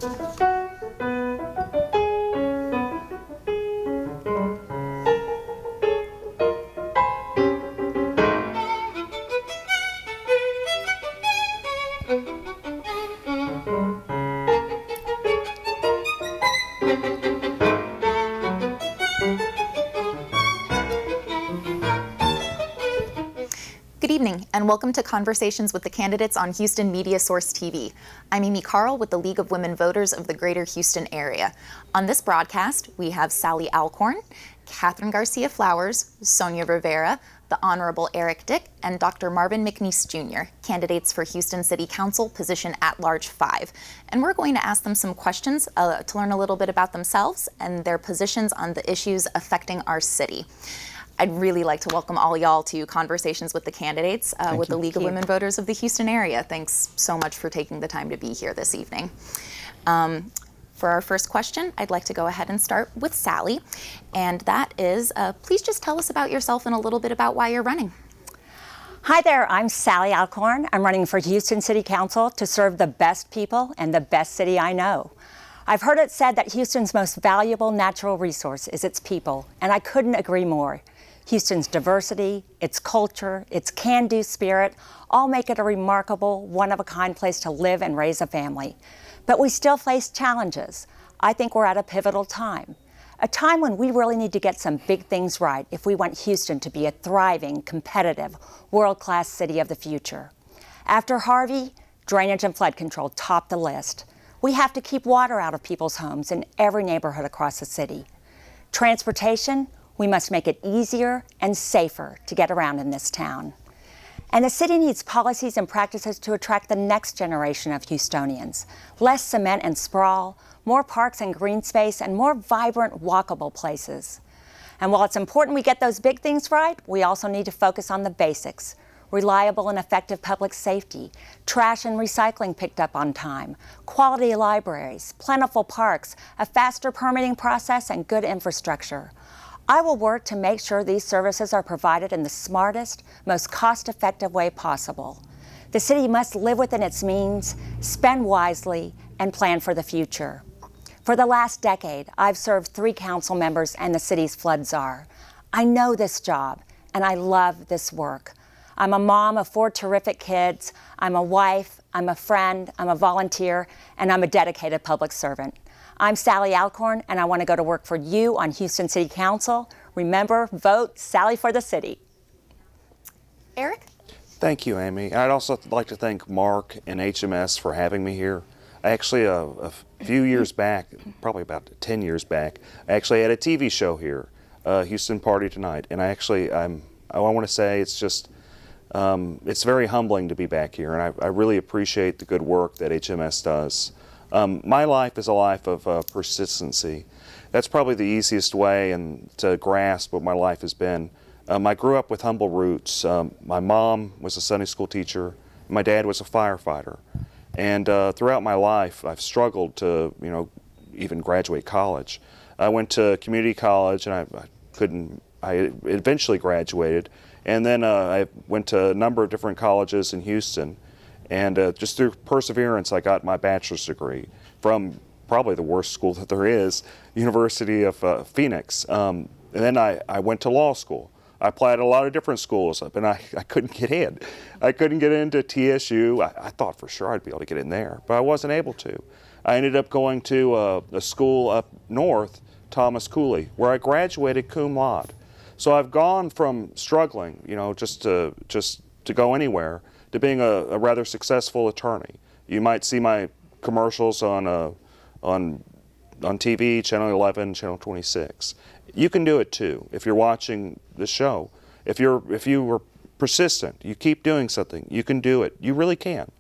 Good evening, and welcome to Conversations with the Candidates on Houston Media Source TV. I'm Amy Carl with the League of Women Voters of the Greater Houston Area. On this broadcast, we have Sally Alcorn, Catherine Garcia Flowers, Sonia Rivera, the Honorable Eric Dick, and Dr. Marvin McNeese Jr., candidates for Houston City Council position at-large 5. And we're going to ask them some questions to learn a little bit about themselves and their positions on the issues affecting our city. I'd really like to welcome all y'all to Conversations with the Candidates with the League of Women Voters of the Houston Area. Thanks so much for taking the time to be here this evening. For our first question, I'd like to go ahead and start with Sally. And that is, please just tell us about yourself and a little bit about why you're running. Hi there, I'm Sally Alcorn. I'm running for Houston City Council to serve the best people and the best city I know. I've heard it said that Houston's most valuable natural resource is its people, and I couldn't agree more. Houston's diversity, its culture, its can-do spirit, all make it a remarkable, one-of-a-kind place to live and raise a family. But we still face challenges. I think we're at a pivotal time. A time when we really need to get some big things right if we want Houston to be a thriving, competitive, world-class city of the future. After Harvey, drainage and flood control topped the list. We have to keep water out of people's homes in every neighborhood across the city. Transportation, we must make it easier and safer to get around in this town. And the city needs policies and practices to attract the next generation of Houstonians. Less cement and sprawl, more parks and green space, and more vibrant, walkable places. And while it's important we get those big things right, we also need to focus on the basics. Reliable and effective public safety, trash and recycling picked up on time, quality libraries, plentiful parks, a faster permitting process, and good infrastructure. I will work to make sure these services are provided in the smartest, most cost-effective way possible. The city must live within its means, spend wisely, and plan for the future. For the last decade, I've served 3 council members and the city's flood czar. I know this job, and I love this work. I'm a mom of 4 terrific kids. I'm a wife, I'm a friend, I'm a volunteer, and I'm a dedicated public servant. I'm Sally Alcorn, and I want to go to work for you on Houston City Council. Remember, vote Sally for the city. Eric? Thank you, Amy. I'd also like to thank Mark and HMS for having me here. Actually, a few years back, probably about 10 years back, I actually had a TV show here, Houston Party Tonight, and I want to say it's just, it's very humbling to be back here, and I really appreciate the good work that HMS does. My life is a life of persistency. That's probably the easiest way to grasp what my life has been. I grew up with humble roots. My mom was a Sunday school teacher. My dad was a firefighter. And throughout my life, I've struggled to, even graduate college. I went to community college, and I eventually graduated. And then I went to a number of different colleges in Houston. And just through perseverance, I got my bachelor's degree from probably the worst school that there is, University of Phoenix. And then I went to law school. I applied at a lot of different schools, and I couldn't get in. I couldn't get into TSU. I thought for sure I'd be able to get in there, but I wasn't able to. I ended up going to a school up north, Thomas Cooley, where I graduated cum laude. So I've gone from struggling, just to go anywhere, to being a rather successful attorney. You might see my commercials on TV, Channel 11, Channel 26. You can do it too if you're watching the show. If you were persistent, you keep doing something, you can do it. You really can.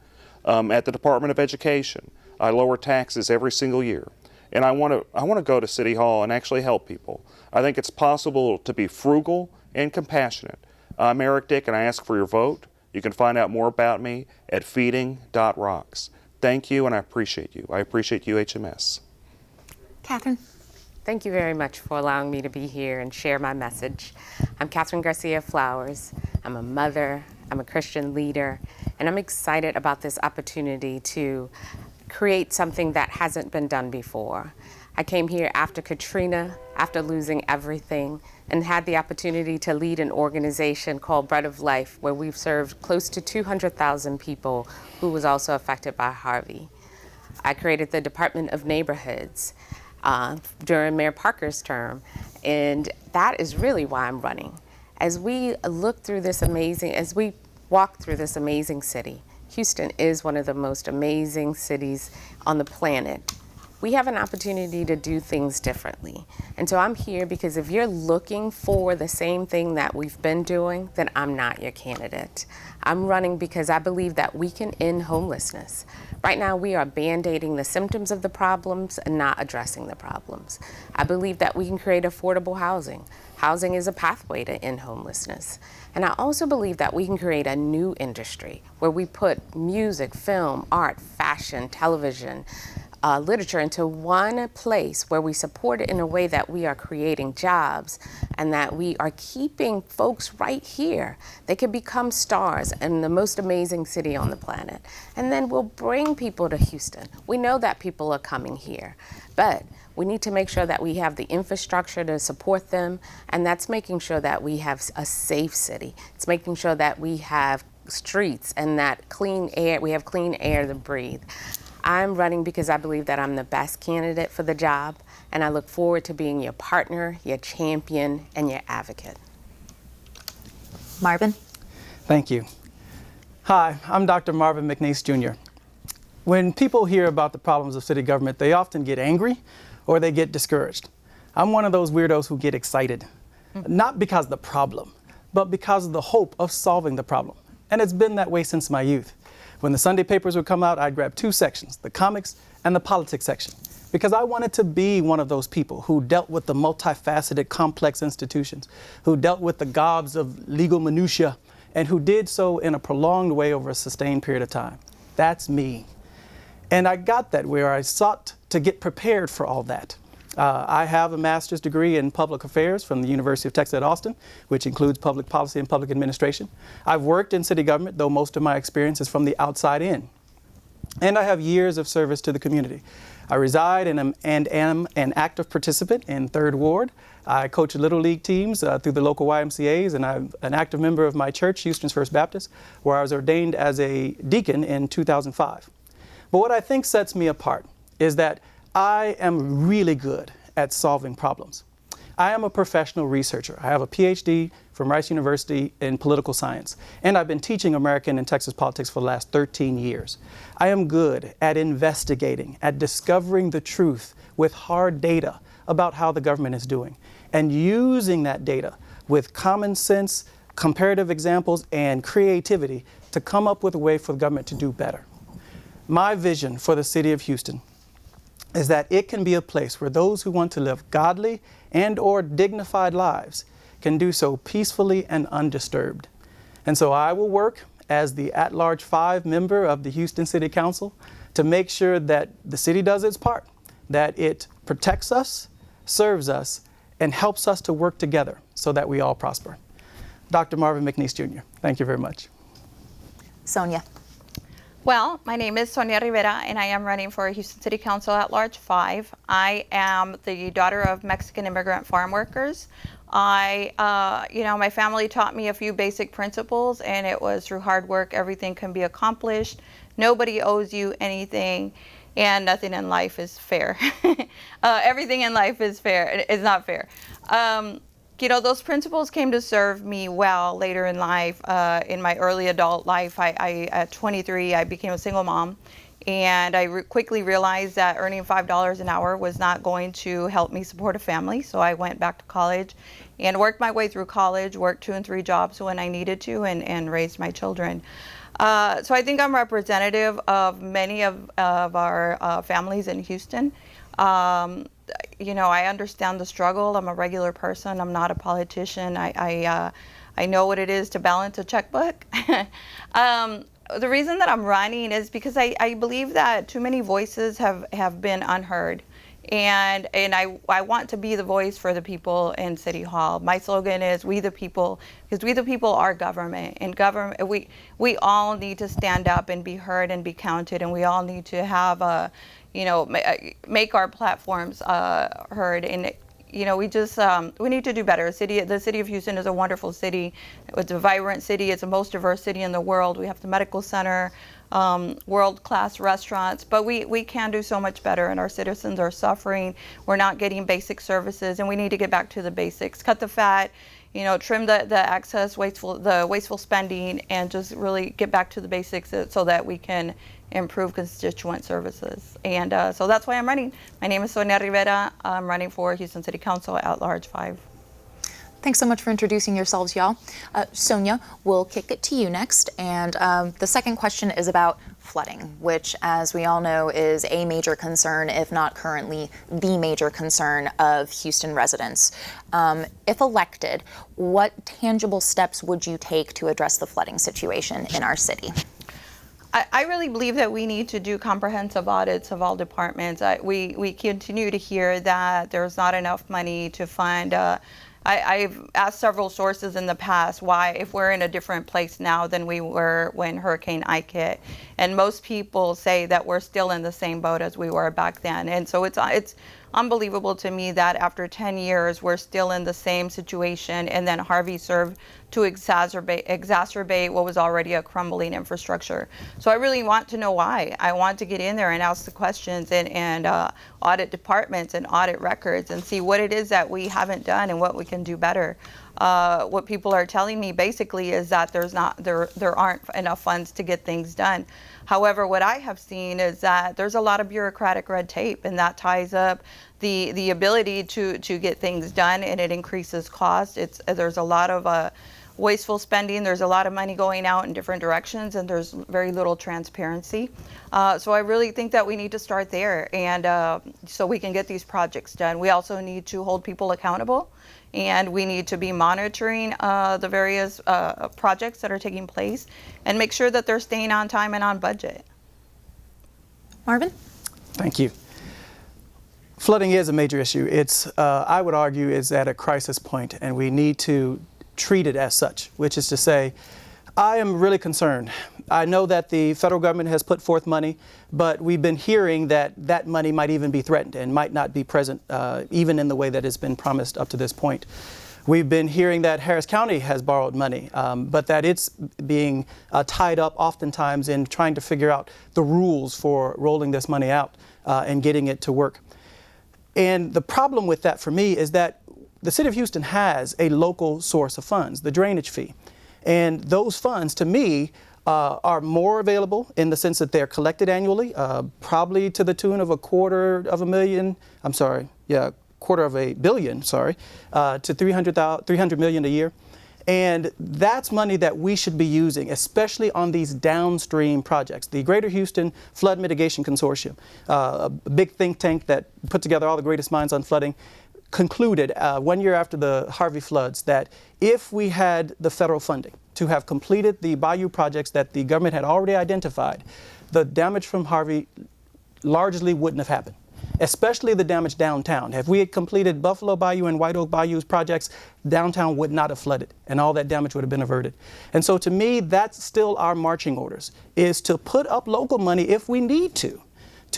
At the Department of Education, I lower taxes every single year. And I want to go to City Hall and actually help people. I think it's possible to be frugal and compassionate. I'm Eric Dick, and I ask for your vote. You can find out more about me at feeding.rocks. Thank you, and I appreciate you. I appreciate you, HMS. Catherine? Thank you very much for allowing me to be here and share my message. I'm Catherine Garcia Flowers. I'm a mother, I'm a Christian leader, and I'm excited about this opportunity to create something that hasn't been done before. I came here after Katrina, after losing everything, and had the opportunity to lead an organization called Bread of Life, where we've served close to 200,000 people who was also affected by Harvey. I created the Department of Neighborhoods during Mayor Parker's term, and that is really why I'm running. As we walk through this amazing city, Houston is one of the most amazing cities on the planet. We have an opportunity to do things differently. And so I'm here because if you're looking for the same thing that we've been doing, then I'm not your candidate. I'm running because I believe that we can end homelessness. Right now, we are band-aiding the symptoms of the problems and not addressing the problems. I believe that we can create affordable housing. Housing is a pathway to end homelessness. And I also believe that we can create a new industry where we put music, film, art, fashion, television, literature into one place where we support it in a way that we are creating jobs and that we are keeping folks right here. They can become stars in the most amazing city on the planet. And then we'll bring people to Houston. We know that people are coming here, but we need to make sure that we have the infrastructure to support them, and that's making sure that we have a safe city. It's making sure that we have streets and that clean air, we have clean air to breathe. I'm running because I believe that I'm the best candidate for the job, and I look forward to being your partner, your champion, and your advocate. Marvin? Thank you. Hi, I'm Dr. Marvin McNeese Jr. When people hear about the problems of city government, they often get angry or they get discouraged. I'm one of those weirdos who get excited, not because of the problem, but because of the hope of solving the problem. And it's been that way since my youth. When the Sunday papers would come out, I'd grab two sections, the comics and the politics section, because I wanted to be one of those people who dealt with the multifaceted, complex institutions, who dealt with the gobs of legal minutia, and who did so in a prolonged way over a sustained period of time. That's me. And I got that where I sought to get prepared for all that. I have a master's degree in public affairs from the University of Texas at Austin, which includes public policy and public administration. I've worked in city government, though most of my experience is from the outside in. And I have years of service to the community. I reside and am an active participant in 3rd Ward. I coach Little League teams through the local YMCAs, and I'm an active member of my church, Houston's First Baptist, where I was ordained as a deacon in 2005. But what I think sets me apart is that I am really good at solving problems. I am a professional researcher. I have a PhD from Rice University in political science, and I've been teaching American and Texas politics for the last 13 years. I am good at investigating, at discovering the truth with hard data about how the government is doing, and using that data with common sense, comparative examples, and creativity to come up with a way for the government to do better. My vision for the city of Houston is that it can be a place where those who want to live godly and or dignified lives can do so peacefully and undisturbed. And so I will work as the at-large 5 member of the Houston City Council to make sure that the city does its part, that it protects us, serves us, and helps us to work together so that we all prosper. Dr. Marvin McNeese Jr., thank you very much. Sonia? Well, my name is Sonia Rivera, and I am running for Houston City Council at Large 5. I am the daughter of Mexican immigrant farm workers. My family taught me a few basic principles, and it was through hard work, everything can be accomplished. Nobody owes you anything, and nothing in life is fair. Everything in life is fair. It's not fair. Those principles came to serve me well later in life. In my early adult life, at 23, I became a single mom, and I quickly realized that earning $5 an hour was not going to help me support a family. So I went back to college and worked my way through college, worked 2 and 3 jobs when I needed to, and raised my children. So I think I'm representative of many of our families in Houston. I understand the struggle. I'm a regular person. I'm not a politician. I know what it is to balance a checkbook. The reason that I'm running is because I believe that too many voices have been unheard. And I want to be the voice for the people in City Hall. My slogan is "We the People," because we the people are government, and government we all need to stand up and be heard and be counted, and we all need to have a, make our platforms heard. And we need to do better. The city of Houston is a wonderful city. It's a vibrant city. It's the most diverse city in the world. We have the medical center, world-class restaurants, but we can do so much better, and our citizens are suffering. We're not getting basic services, and we need to get back to the basics. Cut the fat, trim the wasteful spending, and just really get back to the basics so that we can improve constituent services. And so that's why I'm running. My name is Sonia Rivera. I'm running for Houston City Council at Large 5. Thanks so much for introducing yourselves, y'all. Sonia, we'll kick it to you next. And the second question is about flooding, which, as we all know, is a major concern, if not currently the major concern of Houston residents. If elected, what tangible steps would you take to address the flooding situation in our city? I really believe that we need to do comprehensive audits of all departments. We continue to hear that there's not enough money to fund. I've asked several sources in the past why, if we're in a different place now than we were when Hurricane Ike hit, and most people say that we're still in the same boat as we were back then. And so it's unbelievable to me that after 10 years we're still in the same situation, and then Harvey served to exacerbate what was already a crumbling infrastructure. So I really want to know why. I want to get in there and ask the questions and audit departments and audit records and see what it is that we haven't done and what we can do better. What people are telling me basically is that there aren't enough funds to get things done. However, what I have seen is that there's a lot of bureaucratic red tape, and that ties up the ability to get things done, and it increases cost. There's a lot of wasteful spending. There's a lot of money going out in different directions, and there's very little transparency. So I really think that we need to start there, and so we can get these projects done. We also need to hold people accountable, and we need to be monitoring the various projects that are taking place and make sure that they're staying on time and on budget. Marvin? Thank you. Flooding is a major issue. It's, I would argue, is at a crisis point, and we need to treat it as such, which is to say, I am really concerned. I know that the federal government has put forth money, but we've been hearing that that money might even be threatened and might not be present even in the way that it's been promised up to this point. We've been hearing that Harris County has borrowed money, but that it's being tied up oftentimes in trying to figure out the rules for rolling this money out and getting it to work. And the problem with that for me is that the City of Houston has a local source of funds, the drainage fee. And those funds, to me, are more available in the sense that they're collected annually, probably to the tune of $250 million, to $300 million a year. And that's money that we should be using, especially on these downstream projects. The Greater Houston Flood Mitigation Consortium, a big think tank that put together all the greatest minds on flooding, concluded 1 year after the Harvey floods that if we had the federal funding to have completed the bayou projects that the government had already identified, the damage from Harvey largely wouldn't have happened, especially the damage downtown. If we had completed Buffalo Bayou and White Oak Bayou's projects, downtown would not have flooded, and all that damage would have been averted. And so to me, that's still our marching orders, is to put up local money if we need to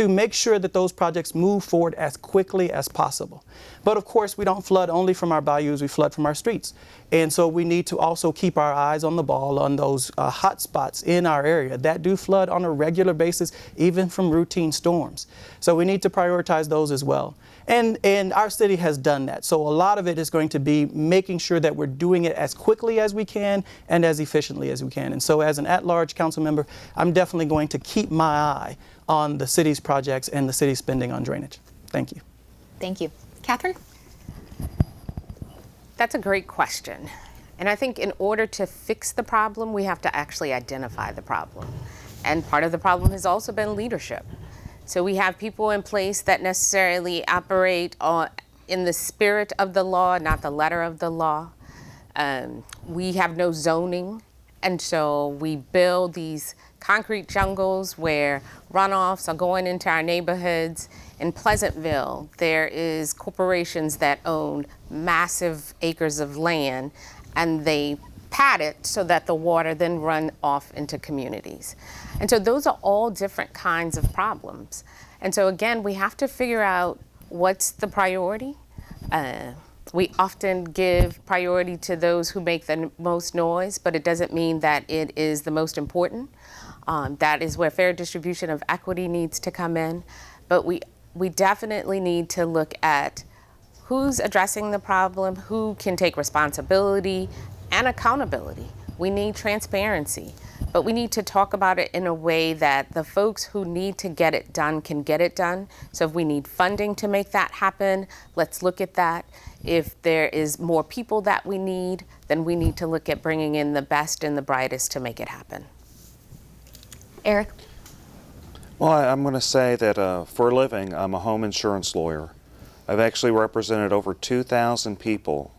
make sure that those projects move forward as quickly as possible. But of course, we don't flood only from our bayous, we flood from our streets. And so we need to also keep our eyes on the ball on those hot spots in our area that do flood on a regular basis, even from routine storms. So we need to prioritize those as well. And our city has done that. So a lot of it is going to be making sure that we're doing it as quickly as we can and as efficiently as we can. And so as an at-large council member, I'm definitely going to keep my eye on the city's projects and the city's spending on drainage. Thank you. Thank you. Catherine? That's a great question. And I think in order to fix the problem, we have to actually identify the problem. And part of the problem has also been leadership. So we have people in place that necessarily operate in the spirit of the law, not the letter of the law. We have no zoning And so we build these concrete jungles where runoffs are going into our neighborhoods. In Pleasantville, there is corporations that own massive acres of land, and they pad it so that the water then run off into communities. And so those are all different kinds of problems. And so again, we have to figure out what's the priority. We often give priority to those who make the most noise, but it doesn't mean that it is the most important. That is where fair distribution of equity needs to come in. But we definitely need to look at who's addressing the problem, who can take responsibility and accountability. We need transparency, but we need to talk about it in a way that the folks who need to get it done can get it done. So if we need funding to make that happen, let's look at that. If there is more people that we need, then we need to look at bringing in the best and the brightest to make it happen. Eric? Well, I'm going to say that for a living, I'm a home insurance lawyer. I've actually represented over 2,000 people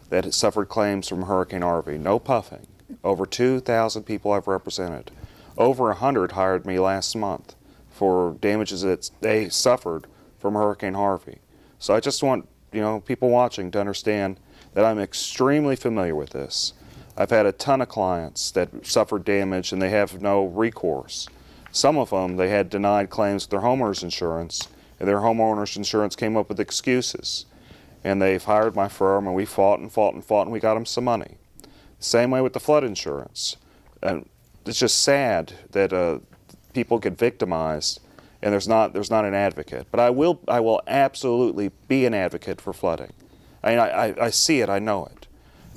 that had suffered claims from Hurricane Harvey. No puffing. Over 2,000 people I've represented. Over 100 hired me last month for damages that they suffered from Hurricane Harvey. So I just want people watching to understand that I'm extremely familiar with this. I've had a ton of clients that suffered damage and they have no recourse. Some of them, they had denied claims with their homeowner's insurance, and their homeowner's insurance came up with excuses. And they've hired my firm, and we fought and fought and fought, and we got them some money. Same way with the flood insurance. And it's just sad that people get victimized, and there's not an advocate. But I will absolutely be an advocate for flooding. I see it, I know it.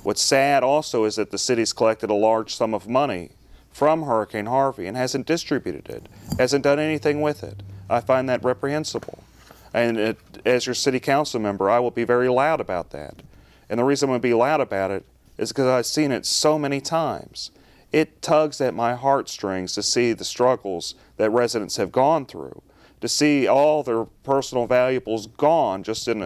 What's sad also is that the city's collected a large sum of money from Hurricane Harvey and hasn't distributed it, hasn't done anything with it. I find that reprehensible. And as your city council member, I will be very loud about that. And the reason I'm going to be loud about it is because I've seen it so many times. It tugs at my heartstrings to see the struggles that residents have gone through, to see all their personal valuables gone just in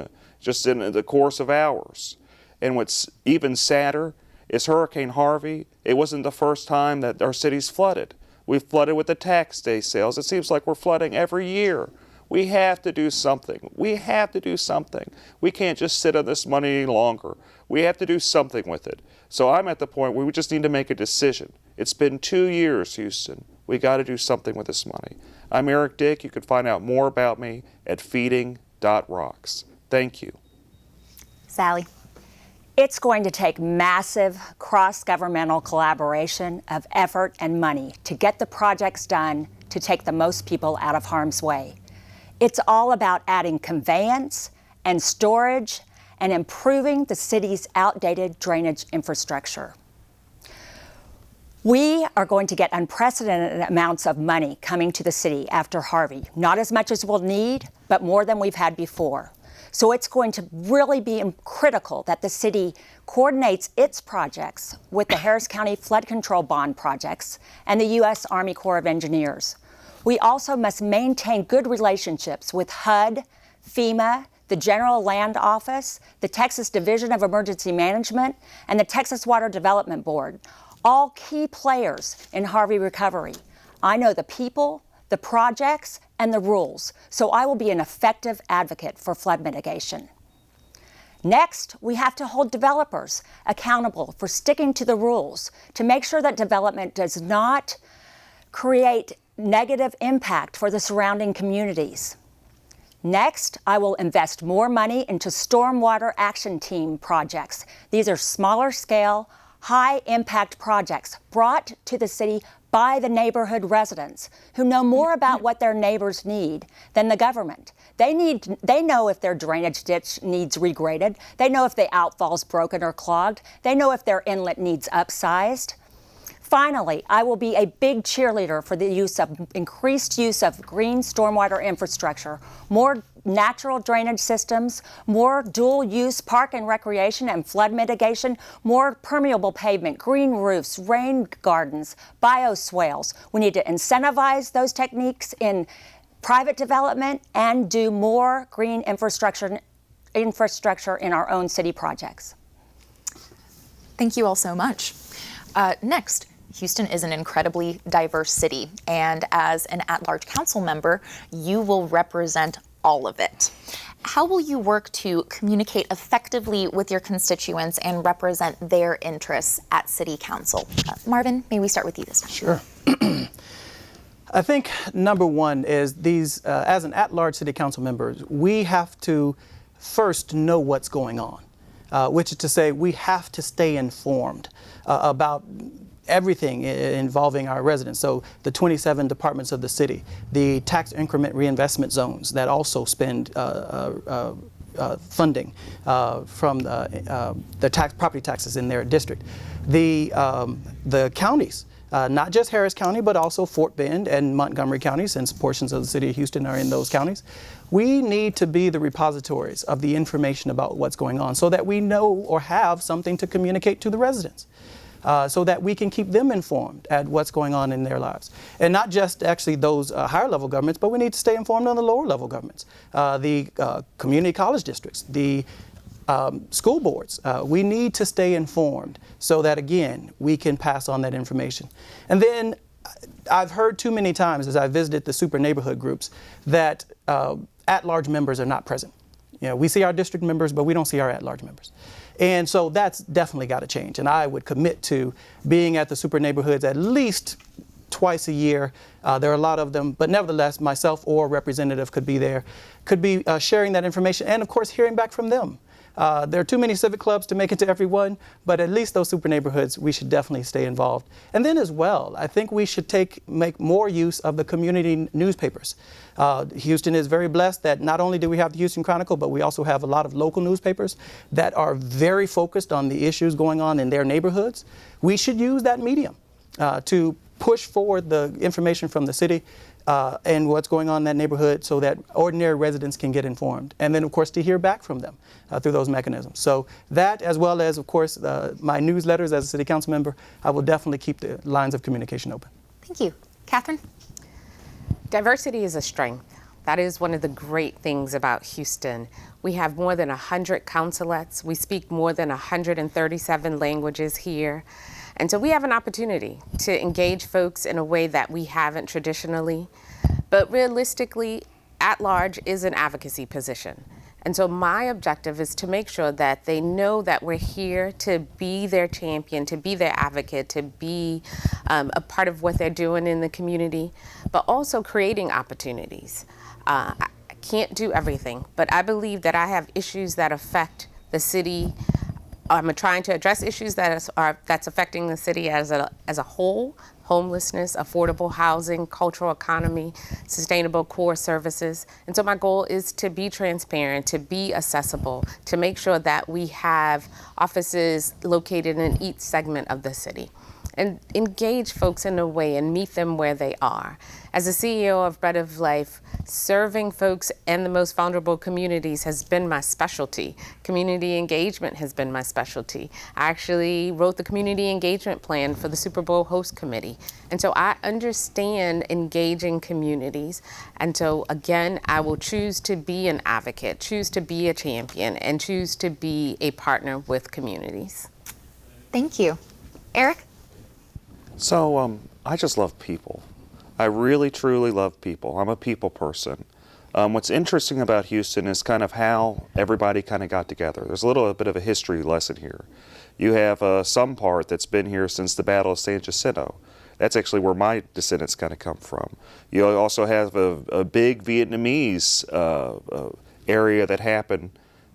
the course of hours. And what's even sadder is Hurricane Harvey, it wasn't the first time that our city's flooded. We've flooded with the tax day sales. It seems like we're flooding every year. We have to do something. We have to do something. We can't just sit on this money any longer. We have to do something with it. So I'm at the point where we just need to make a decision. It's been 2 years, Houston. We got to do something with this money. I'm Eric Dick. You can find out more about me at feeding.rocks. Thank you. Sally? It's going to take massive cross-governmental collaboration of effort and money to get the projects done to take the most people out of harm's way. It's all about adding conveyance and storage and improving the city's outdated drainage infrastructure. We are going to get unprecedented amounts of money coming to the city after Harvey. Not as much as we'll need, but more than we've had before. So it's going to really be critical that the city coordinates its projects with the Harris County Flood Control Bond projects and the U.S. Army Corps of Engineers. We also must maintain good relationships with HUD, FEMA, the General Land Office, the Texas Division of Emergency Management, and the Texas Water Development Board, all key players in Harvey recovery. I know the people, the projects, and the rules, so I will be an effective advocate for flood mitigation. Next, we have to hold developers accountable for sticking to the rules to make sure that development does not create negative impact for the surrounding communities. Next, I will invest more money into Stormwater Action Team projects. These are smaller scale, high impact projects brought to the city by the neighborhood residents who know more about what their neighbors need than the government. They know if their drainage ditch needs regraded. They know if the outfall's broken or clogged. They know if their inlet needs upsized. Finally, I will be a big cheerleader for the increased use of green stormwater infrastructure, more natural drainage systems, more dual-use park and recreation and flood mitigation, more permeable pavement, green roofs, rain gardens, bioswales. We need to incentivize those techniques in private development and do more green infrastructure in our own city projects. Thank you all so much. Next, Houston is an incredibly diverse city, and as an at-large council member, you will represent all of it. How will you work to communicate effectively with your constituents and represent their interests at City Council? Marvin, may we start with you this time? Sure. I think number one is these, as an at-large City Council members, we have to first know what's going on, which is to say we have to stay informed about everything involving our residents. So the 27 departments of the city, the tax increment reinvestment zones that also spend funding from the property taxes in their district, the counties. Not just Harris County, but also Fort Bend and Montgomery counties, since portions of the city of Houston are in those counties. We need to be the repositories of the information about what's going on so that we know or have something to communicate to the residents. So that we can keep them informed at what's going on in their lives. And not just actually those higher level governments, but we need to stay informed on the lower level governments, the community college districts, the school boards. We need to stay informed so that, again, we can pass on that information. And then I've heard too many times as I visited the super neighborhood groups that at-large members are not present. You know, we see our district members, but we don't see our at-large members. And so that's definitely got to change. And I would commit to being at the super neighborhoods at least twice a year. There are a lot of them, but nevertheless, myself or a representative could be there, could be sharing that information and, of course, hearing back from them. There are too many civic clubs to make it to everyone, but at least those super neighborhoods, we should definitely stay involved. And then as well, I think we should make more use of the community newspapers. Houston is very blessed that not only do we have the Houston Chronicle, but we also have a lot of local newspapers that are very focused on the issues going on in their neighborhoods. We should use that medium to push forward the information from the city and what's going on in that neighborhood so that ordinary residents can get informed. And then, of course, to hear back from them through those mechanisms. So that, as well as, of course, my newsletters as a city council member, I will definitely keep the lines of communication open. Thank you. Catherine? Diversity is a strength. That is one of the great things about Houston. We have more than 100 consulates. We speak more than 137 languages here. And so we have an opportunity to engage folks in a way that we haven't traditionally. But realistically, at-large is an advocacy position. And so my objective is to make sure that they know that we're here to be their champion, to be their advocate, to be a part of what they're doing in the community, but also creating opportunities. I can't do everything, but I believe that I have issues that affect the city. I'm trying to address issues that's affecting the city as a whole: homelessness, affordable housing, cultural economy, sustainable core services. And so my goal is to be transparent, to be accessible, to make sure that we have offices located in each segment of the city, and engage folks in a way and meet them where they are. As a CEO of Bread of Life, serving folks and the most vulnerable communities has been my specialty. Community engagement has been my specialty. I actually wrote the community engagement plan for the Super Bowl host committee. And so I understand engaging communities. And so again, I will choose to be an advocate, choose to be a champion, and choose to be a partner with communities. Thank you. Eric? So I just love people. I really, truly love people. I'm a people person. What's interesting about Houston is kind of how everybody kind of got together. There's a little bit of a history lesson here. You have some part that's been here since the Battle of San Jacinto. That's actually where my descendants kind of come from. You also have a big Vietnamese area that happened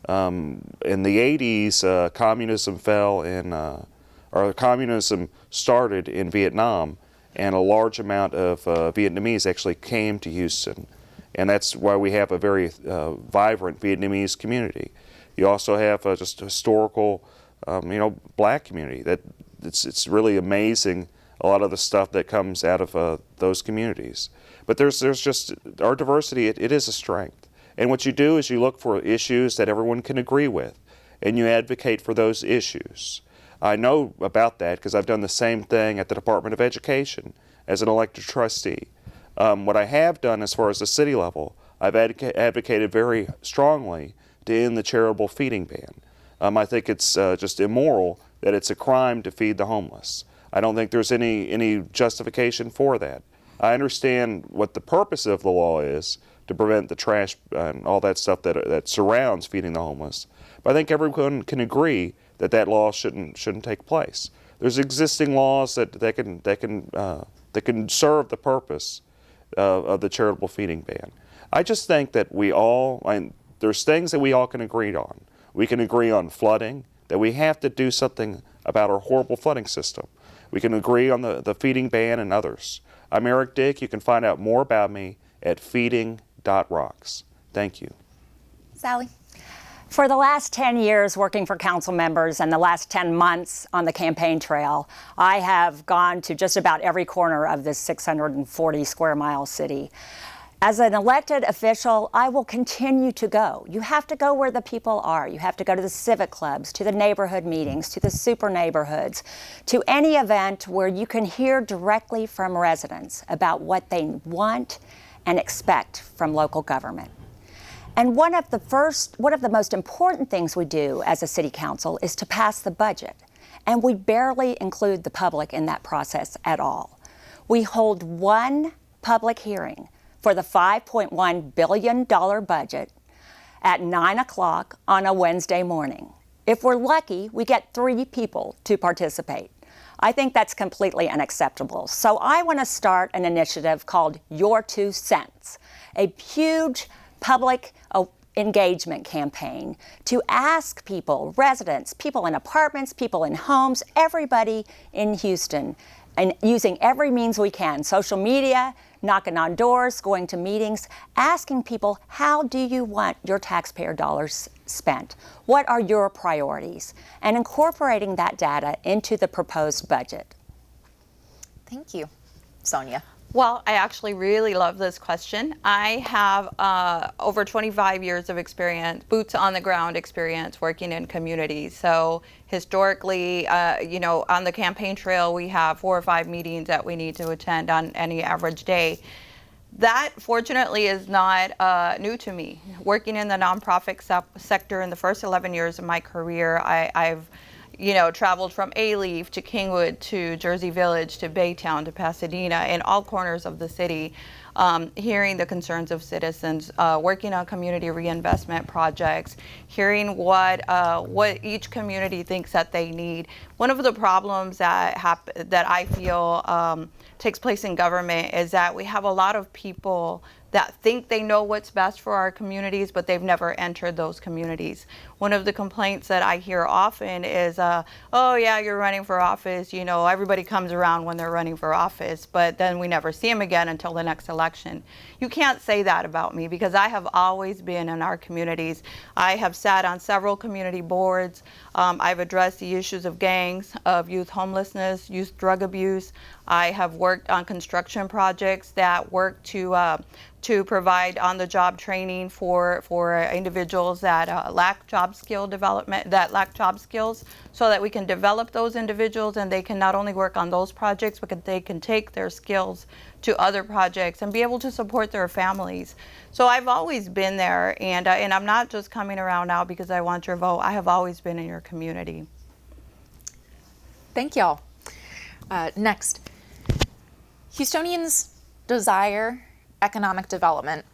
in the 80s. Communism fell in, or communism started in Vietnam, and a large amount of Vietnamese actually came to Houston. And that's why we have a very vibrant Vietnamese community. You also have just a historical, black community. It's really amazing, a lot of the stuff that comes out of those communities. But there's just, our diversity, it is a strength. And what you do is you look for issues that everyone can agree with, and you advocate for those issues. I know about that because I've done the same thing at the Department of Education as an elected trustee. What I have done as far as the city level, I've advocated very strongly to end the charitable feeding ban. I think it's just immoral that it's a crime to feed the homeless. I don't think there's any justification for that. I understand what the purpose of the law is, to prevent the trash and all that stuff that surrounds feeding the homeless. But I think everyone can agree that that law shouldn't take place. There's existing laws that can serve the purpose of the charitable feeding ban. I just think that there's things that we all can agree on. We can agree on flooding, that we have to do something about our horrible flooding system. We can agree on the feeding ban and others. I'm Eric Dick. You can find out more about me at feeding.rocks. Thank you. Sally? For the last 10 years working for council members and the last 10 months on the campaign trail, I have gone to just about every corner of this 640 square mile city. As an elected official, I will continue to go. You have to go where the people are. You have to go to the civic clubs, to the neighborhood meetings, to the super neighborhoods, to any event where you can hear directly from residents about what they want and expect from local government. And one of the most important things we do as a city council is to pass the budget. And we barely include the public in that process at all. We hold one public hearing for the $5.1 billion budget at 9 o'clock on a Wednesday morning. If we're lucky, we get 3 people to participate. I think that's completely unacceptable. So I want to start an initiative called Your 2 Cents, a huge public engagement campaign to ask people, residents, people in apartments, people in homes, everybody in Houston, and using every means we can, social media, knocking on doors, going to meetings, asking people, how do you want your taxpayer dollars spent? What are your priorities? And incorporating that data into the proposed budget. Thank you. Sonia? Well, I actually really love this question. I have over 25 years of experience, boots on the ground experience working in communities. So historically, on the campaign trail, we have 4 or 5 meetings that we need to attend on any average day. That, fortunately, is not new to me. Working in the nonprofit sector in the first 11 years of my career, I've traveled from Alief to Kingwood to Jersey Village to Baytown to Pasadena, in all corners of the city, hearing the concerns of citizens, working on community reinvestment projects, hearing what each community thinks that they need. One of the problems that I feel takes place in government is that we have a lot of people that think they know what's best for our communities, but they've never entered those communities. One of the complaints that I hear often is, oh yeah, you're running for office, everybody comes around when they're running for office, but then we never see them again until the next election. You can't say that about me, because I have always been in our communities. I have sat on several community boards. I've addressed the issues of gangs, of youth homelessness, youth drug abuse. I have worked on construction projects that work to provide on-the-job training for individuals that lack job skills, so that we can develop those individuals and they can not only work on those projects, but they can take their skills to other projects and be able to support their families. So I've always been there, and I'm not just coming around now because I want your vote. I have always been in your community. Thank y'all. Next, Houstonians desire economic development,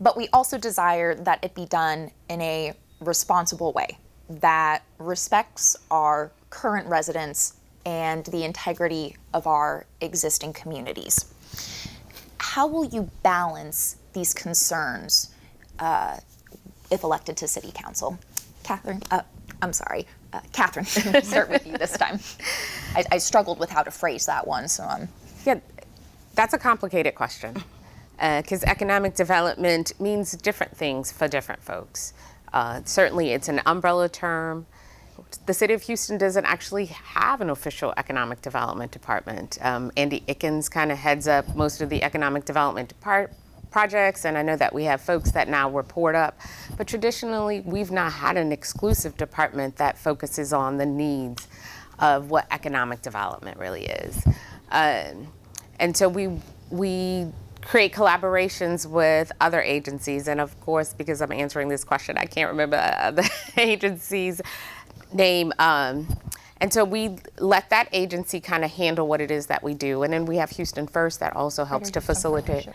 but we also desire that it be done in a responsible way that respects our current residents and the integrity of our existing communities. How will you balance these concerns if elected to City Council? Catherine, Catherine, start with you this time. I struggled with how to phrase that one, so Yeah, that's a complicated question, because economic development means different things for different folks. Certainly, it's an umbrella term. The city of Houston doesn't actually have an official economic development department. Andy Ickens kind of heads up most of the economic development projects, and I know that we have folks that now report up. But traditionally, we've not had an exclusive department that focuses on the needs of what economic development really is. And so we create collaborations with other agencies, and of course, because I'm answering this question, I can't remember the agency's name. And so we let that agency kind of handle what it is that we do. And then we have Houston First that also helps to facilitate.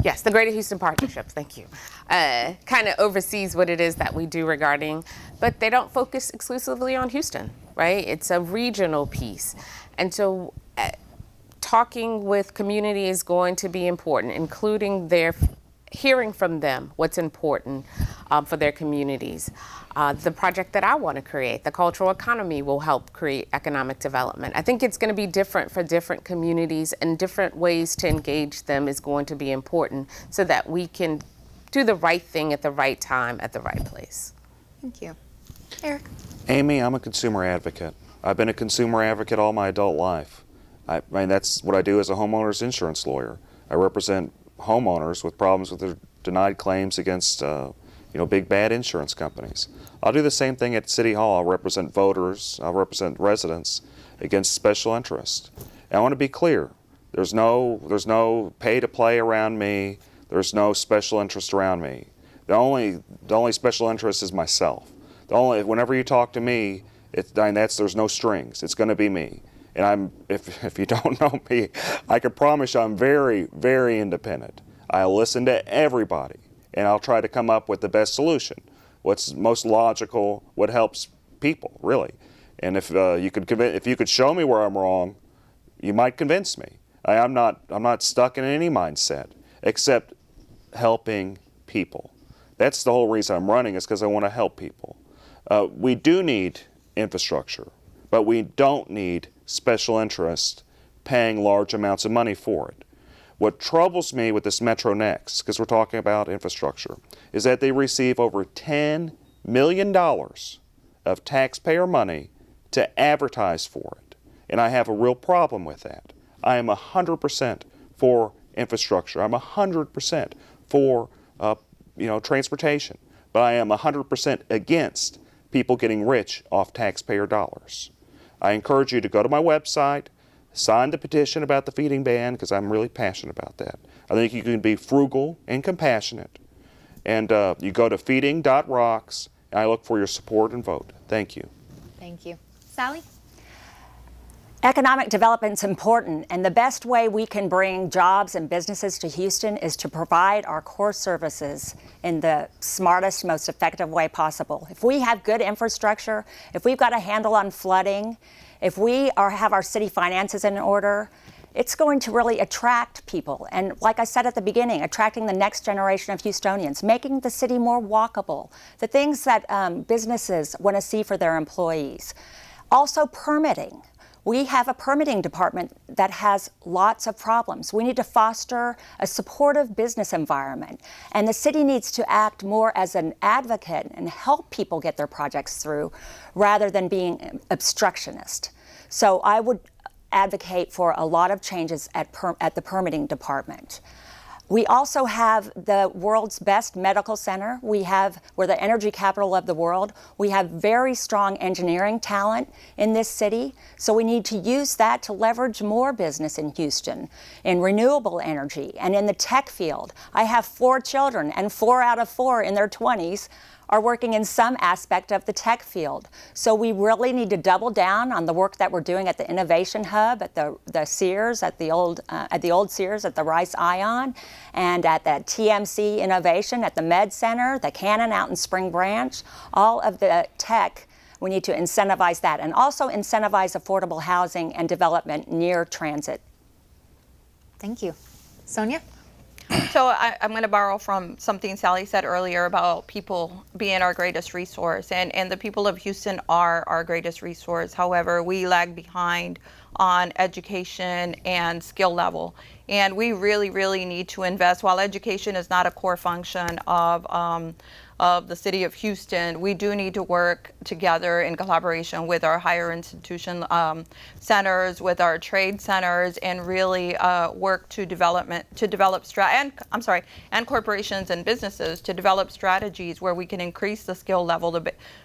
Yes, the Greater Houston Partnership, thank you. Kind of oversees what it is that we do regarding, but they don't focus exclusively on Houston, right? It's a regional piece. And so talking with community is going to be important, including hearing from them what's important for their communities. The project that I want to create, the cultural economy, will help create economic development. I think it's going to be different for different communities, and different ways to engage them is going to be important so that we can do the right thing at the right time at the right place. Thank you. Eric? Amy, I'm a consumer advocate. I've been a consumer advocate all my adult life. I mean, that's what I do as a homeowner's insurance lawyer. I represent homeowners with problems with their denied claims against big bad insurance companies. I'll do the same thing at City Hall. I'll represent voters, I'll represent residents against special interests. And I want to be clear, there's no pay to play around me, there's no special interest around me. The only special interest is myself. Whenever you talk to me, there's no strings. It's going to be me. And if you don't know me, I can promise you I'm very, very independent. I'll listen to everybody, and I'll try to come up with the best solution, what's most logical, what helps people, really. And if you could show me where I'm wrong, you might convince me. I'm not stuck in any mindset except helping people. That's the whole reason I'm running, is because I want to help people. We do need infrastructure, but we don't need special interest paying large amounts of money for it. What troubles me with this Metro Next, because we're talking about infrastructure, is that they receive over $10 million of taxpayer money to advertise for it. And I have a real problem with that. I am 100% for infrastructure. I'm 100% for transportation. But I am 100% against people getting rich off taxpayer dollars. I encourage you to go to my website, sign the petition about the feeding ban, because I'm really passionate about that. I think you can be frugal and compassionate. And you go to feeding.rocks, and I look for your support and vote. Thank you. Thank you. Sally? Economic development is important, and the best way we can bring jobs and businesses to Houston is to provide our core services in the smartest, most effective way possible. If we have good infrastructure, if we've got a handle on flooding, if we have our city finances in order, it's going to really attract people. And like I said at the beginning, attracting the next generation of Houstonians, making the city more walkable, the things that businesses want to see for their employees. Also permitting. We have a permitting department that has lots of problems. We need to foster a supportive business environment. And the city needs to act more as an advocate and help people get their projects through rather than being obstructionist. So I would advocate for a lot of changes at the permitting department. We also have the world's best medical center. We're the energy capital of the world. We have very strong engineering talent in this city, so we need to use that to leverage more business in Houston, in renewable energy, and in the tech field. I have 4 children, and 4 out of 4 in their 20s are working in some aspect of the tech field. So we really need to double down on the work that we're doing at the Innovation Hub, at the Sears, at the old Sears, at the Rice Ion, and at the TMC Innovation, at the Med Center, the Cannon out in Spring Branch. All of the tech, we need to incentivize that, and also incentivize affordable housing and development near transit. Thank you. Sonia? So I'm going to borrow from something Sally said earlier about people being our greatest resource, and the people of Houston are our greatest resource. However, we lag behind on education and skill level, and we really, really need to invest. While education is not a core function of the city of Houston, we do need to work together in collaboration with our higher institution centers, with our trade centers, and really work to and corporations and businesses to develop strategies where we can increase the skill level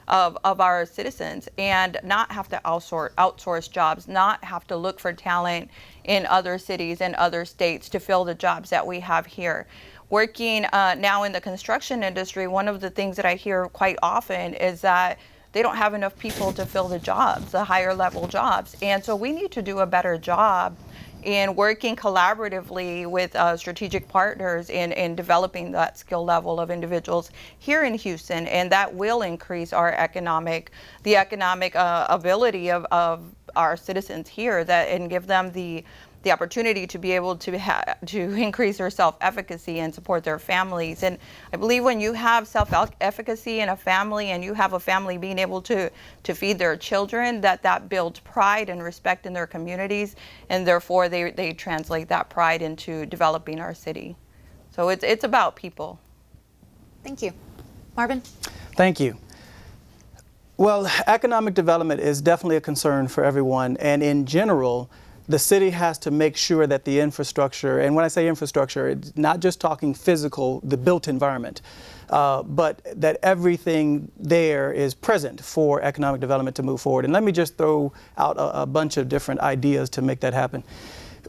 of our citizens and not have to outsource jobs, not have to look for talent in other cities and other states to fill the jobs that we have here. Working now in the construction industry, one of the things that I hear quite often is that they don't have enough people to fill the jobs, the higher level jobs. And so we need to do a better job in working collaboratively with strategic partners in developing that skill level of individuals here in Houston, and that will increase the economic ability of our citizens here, and give them the opportunity to be able to increase their self-efficacy and support their families. And I believe when you have self-efficacy in a family, and you have a family being able to feed their children, that builds pride and respect in their communities, and therefore they translate that pride into developing our city. So it's about people. Thank you. Marvin? Thank you. Well, economic development is definitely a concern for everyone, and in general, the city has to make sure that the infrastructure, and when I say infrastructure, it's not just talking physical, the built environment, but that everything there is present for economic development to move forward. And let me just throw out a bunch of different ideas to make that happen.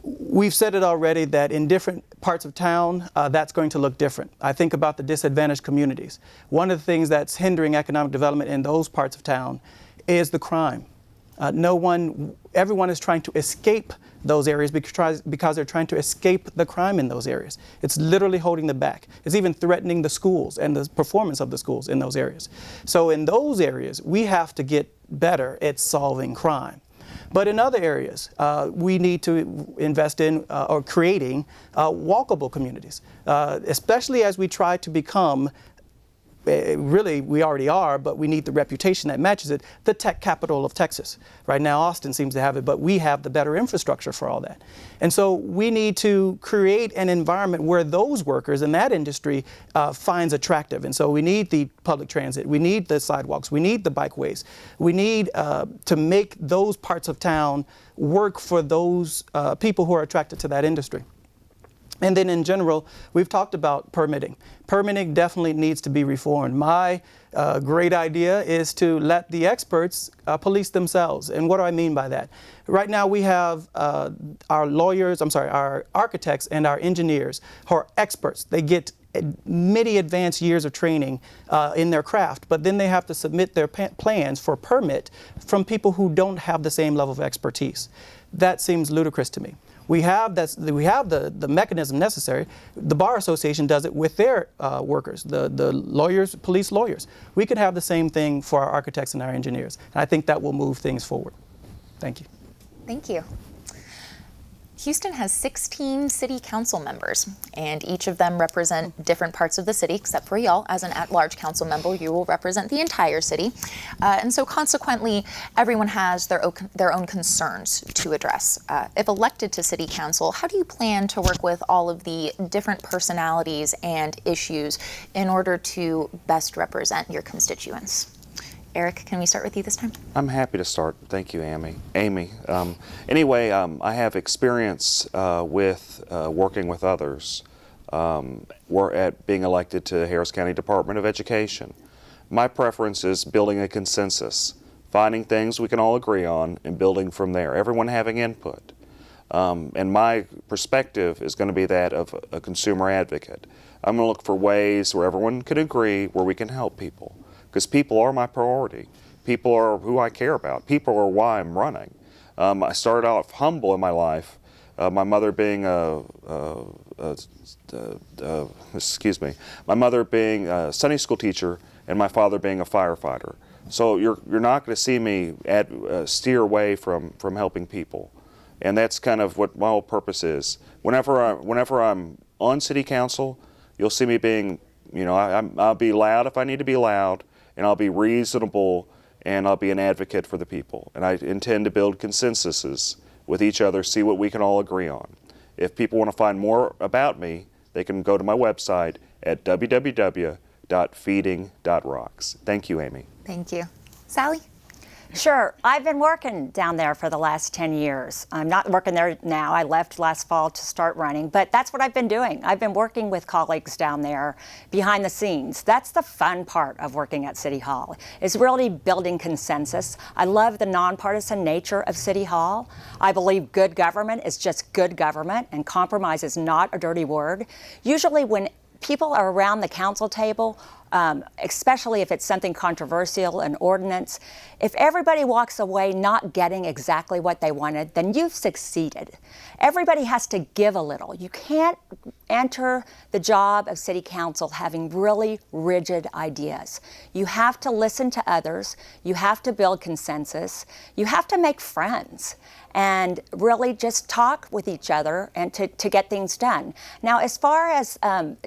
We've said it already that in different parts of town, that's going to look different. I think about the disadvantaged communities. One of the things that's hindering economic development in those parts of town is the crime. Everyone is trying to escape those areas because they're trying to escape the crime in those areas. It's literally holding them back. It's even threatening the schools and the performance of the schools in those areas. So in those areas, we have to get better at solving crime. But in other areas, we need to invest in or creating walkable communities, especially as we try to become really, we already are, but we need the reputation that matches it, the tech capital of Texas. Right now, Austin seems to have it, but we have the better infrastructure for all that. And so we need to create an environment where those workers in that industry finds attractive. And so we need the public transit, we need the sidewalks, we need the bikeways. We need to make those parts of town work for those people who are attracted to that industry. And then in general, we've talked about permitting. Permitting definitely needs to be reformed. My great idea is to let the experts police themselves. And what do I mean by that? Right now we have our architects and our engineers who are experts. They get many advanced years of training in their craft, but then they have to submit their plans for permit from people who don't have the same level of expertise. That seems ludicrous to me. We have the mechanism necessary. The Bar Association does it with their workers, the lawyers, police lawyers. We could have the same thing for our architects and our engineers. And I think that will move things forward. Thank you. Thank you. Houston has 16 city council members, and each of them represent different parts of the city, except for y'all. As an at-large council member, you will represent the entire city. And so consequently, everyone has their own concerns to address. If elected to city council, how do you plan to work with all of the different personalities and issues in order to best represent your constituents? Eric, can we start with you this time? I'm happy to start. Thank you, Amy. Anyway, I have experience with working with others. We're at being elected to Harris County Department of Education. My preference is building a consensus, finding things we can all agree on and building from there, everyone having input. And my perspective is going to be that of a consumer advocate. I'm going to look for ways where everyone can agree, where we can help people. Because people are my priority. People are who I care about. People are why I'm running. I started off humble in my life. My mother being a Sunday school teacher, and my father being a firefighter. So you're not going to see me steer away from helping people, and that's kind of what my whole purpose is. Whenever I'm on city council, you'll see me being, I'll be loud if I need to be loud. And I'll be reasonable, and I'll be an advocate for the people. And I intend to build consensuses with each other, see what we can all agree on. If people want to find more about me, they can go to my website at www.feeding.rocks. Thank you, Amy. Thank you. Sally? Sure. I've been working down there for the last 10 years. I'm not working there now. I left last fall to start running, but that's what I've been doing. I've been working with colleagues down there behind the scenes. That's the fun part of working at City Hall, is really building consensus. I love the nonpartisan nature of City Hall. I believe good government is just good government, and compromise is not a dirty word. Usually when people are around the council table, especially if it's something controversial, an ordinance. If everybody walks away not getting exactly what they wanted, then you've succeeded. Everybody has to give a little. You can't enter the job of city council having really rigid ideas. You have to listen to others. You have to build consensus. You have to make friends and really just talk with each other and to get things done. Now, as far as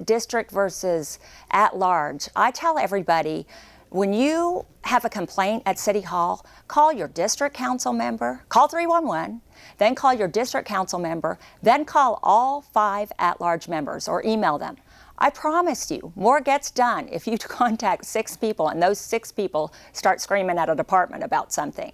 district versus at large, I tell everybody, when you have a complaint at City Hall, call your district council member, call 311, then call your district council member, then call all 5 at-large members or email them. I promise you, more gets done if you contact 6 people and those 6 people start screaming at a department about something.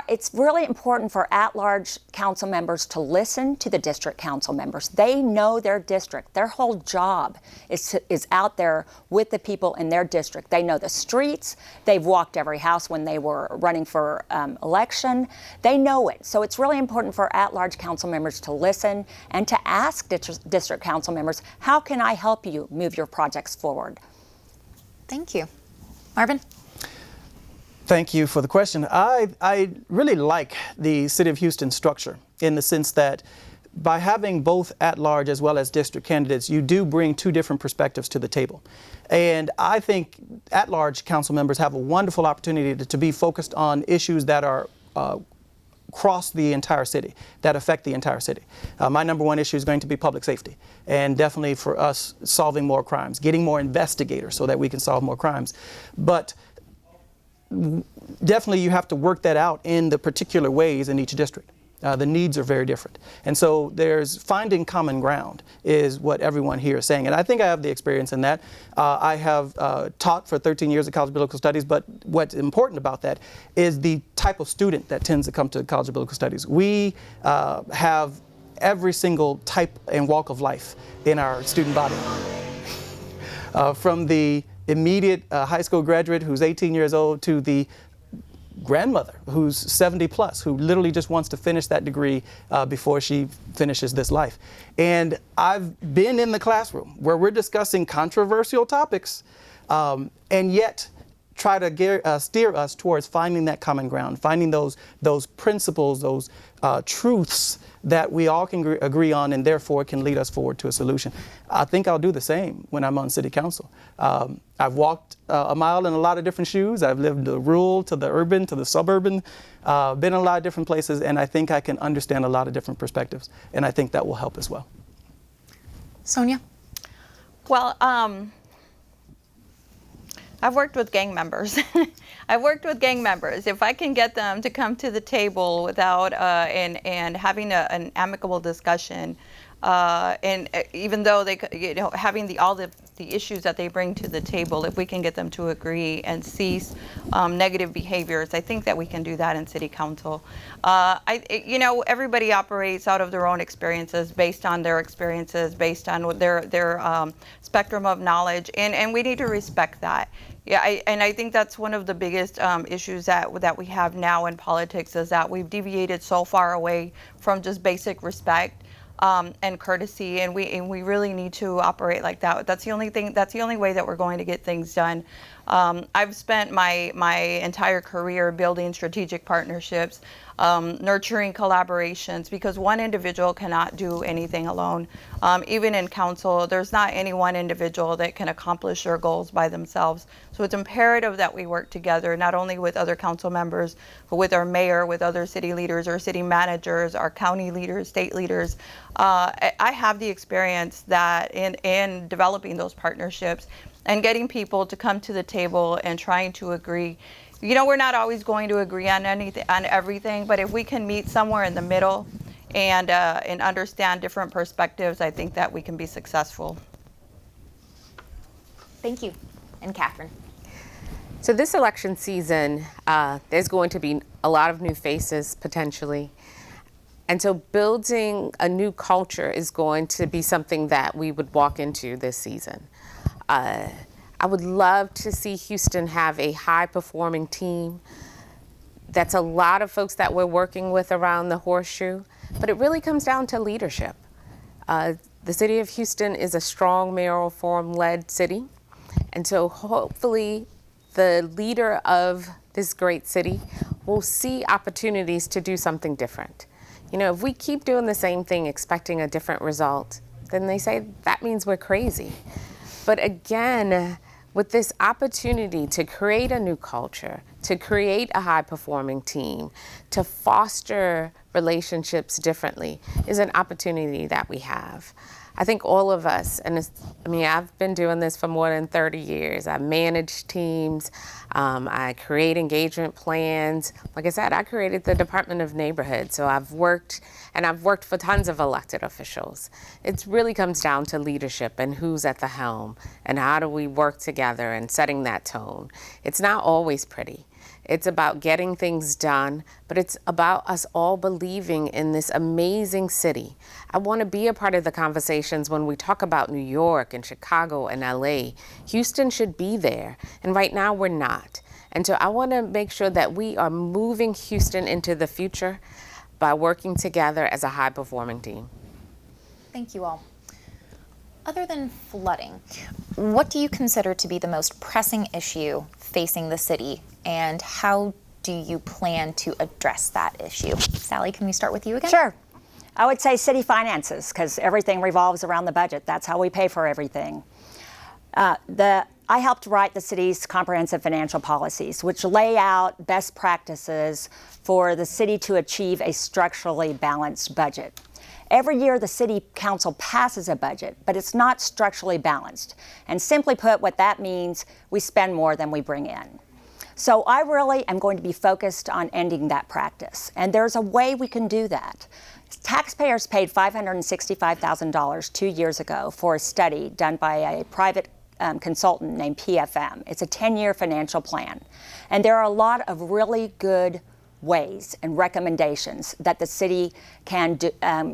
It's really important for at-large council members to listen to the district council members. They know their district. Their whole job is out there with the people in their district. They know the streets. They've walked every house when they were running for election. They know it. So it's really important for at-large council members to listen and to ask district council members, how can I help you move your projects forward? Thank you. Marvin? Thank you for the question. I really like the City of Houston structure in the sense that by having both at-large as well as district candidates, you do bring 2 different perspectives to the table. And I think at-large council members have a wonderful opportunity to be focused on issues that are across the entire city, that affect the entire city. My number 1 issue is going to be public safety, and definitely for us solving more crimes, getting more investigators so that we can solve more crimes. But definitely you have to work that out in the particular ways in each district. The needs are very different. And so there's finding common ground is what everyone here is saying. And I think I have the experience in that. I have taught for 13 years at College of Biblical Studies, but what's important about that is the type of student that tends to come to the College of Biblical Studies. We have every single type and walk of life in our student body. From the immediate high school graduate who's 18 years old to the grandmother who's 70 plus, who literally just wants to finish that degree before she finishes this life. And I've been in the classroom where we're discussing controversial topics and yet try to steer us towards finding that common ground, finding those principles, those truths that we all can agree on and therefore can lead us forward to a solution. I think I'll do the same when I'm on city council. I've walked a mile in a lot of different shoes. I've lived the rural to the urban to the suburban, been in a lot of different places, and I think I can understand a lot of different perspectives, and I think that will help as well. Sonia? Well, I've worked with gang members. I've worked with gang members. If I can get them to come to the table without and having an amicable discussion, and even though they, having all the issues that they bring to the table, if we can get them to agree and cease negative behaviors, I think that we can do that in City Council. Everybody operates out of their own experiences, based on their experiences, based on their spectrum of knowledge, and we need to respect that. Yeah, I think that's one of the biggest issues that we have now in politics, is that we've deviated so far away from just basic respect and courtesy, and we really need to operate like that. That's the only thing. That's the only way that we're going to get things done. I've spent my entire career building strategic partnerships, nurturing collaborations, because one individual cannot do anything alone. Even in council, there's not any one individual that can accomplish their goals by themselves. So it's imperative that we work together, not only with other council members, but with our mayor, with other city leaders, our city managers, our county leaders, state leaders. I have the experience that in developing those partnerships and getting people to come to the table and trying to agree. We're not always going to agree on everything, but if we can meet somewhere in the middle and understand different perspectives, I think that we can be successful. Thank you. And Catherine? So this election season, there's going to be a lot of new faces potentially. And so building a new culture is going to be something that we would walk into this season. I would love to see Houston have a high-performing team. That's a lot of folks that we're working with around the Horseshoe, but it really comes down to leadership. The city of Houston is a strong mayoral forum-led city. And so hopefully the leader of this great city will see opportunities to do something different. You know, if we keep doing the same thing expecting a different result, then they say that means we're crazy. But again, with this opportunity to create a new culture, to create a high-performing team, to foster relationships differently is an opportunity that we have. I think all of us, and I've been doing this for more than 30 years. I manage teams, I create engagement plans. Like I said, I created the Department of Neighborhood, so I've worked for tons of elected officials. It really comes down to leadership and who's at the helm, and how do we work together and setting that tone. It's not always pretty. It's about getting things done, but it's about us all believing in this amazing city. I want to be a part of the conversations when we talk about New York and Chicago and LA. Houston should be there, and right now we're not. And so I want to make sure that we are moving Houston into the future by working together as a high-performing team. Thank you all. Other than flooding, what do you consider to be the most pressing issue facing the city, and how do you plan to address that issue? Sally, can we start with you again? Sure. I would say city finances, because everything revolves around the budget. That's how we pay for everything. I helped write the city's comprehensive financial policies, which lay out best practices for the city to achieve a structurally balanced budget. Every year, the City Council passes a budget, but it's not structurally balanced. And simply put, what that means, we spend more than we bring in. So I really am going to be focused on ending that practice. And there's a way we can do that. Taxpayers paid $565,000 2 years ago for a study done by a private consultant named PFM. It's a 10-year financial plan. And there are a lot of really good ways and recommendations that the city can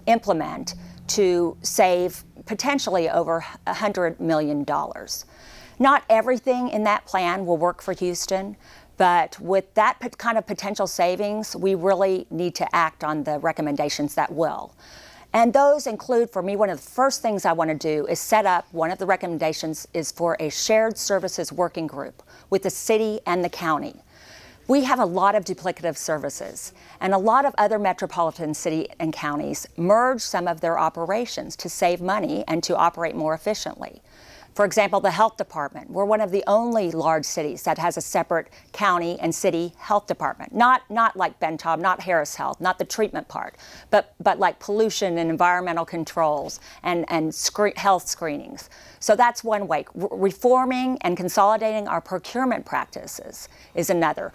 implement to save potentially over $100 million. Not everything in that plan will work for Houston, but with that kind of potential savings, we really need to act on the recommendations that will. And those include, for me, one of the first things I want to do is set up, one of the recommendations is for a shared services working group with the city and the county. We have a lot of duplicative services, and a lot of other metropolitan city and counties merge some of their operations to save money and to operate more efficiently. For example, the health department. We're one of the only large cities that has a separate county and city health department. Not like Ben Taub, not Harris Health, not the treatment part, but like pollution and environmental controls and health screenings. So that's one way. Reforming and consolidating our procurement practices is another.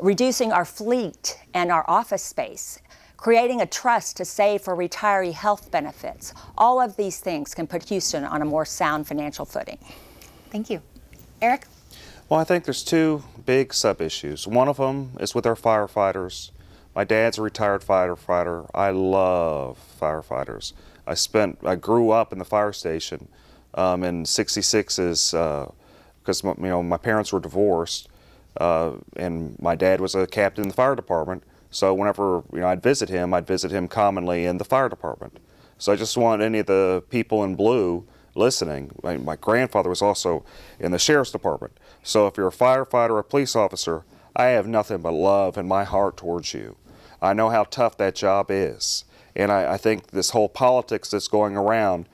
Reducing our fleet and our office space. Creating a trust to save for retiree health benefits. All of these things can put Houston on a more sound financial footing. Thank you. Eric? Well, I think there's two big sub-issues. One of them is with our firefighters. My dad's a retired firefighter. I love firefighters. I grew up in the fire station in 66s because my parents were divorced, and my dad was a captain in the fire department. So whenever I'd visit him commonly in the fire department. So I just want any of the people in blue listening. My grandfather was also in the sheriff's department. So if you're a firefighter or a police officer, I have nothing but love in my heart towards you. I know how tough that job is. And I think this whole politics that's going around,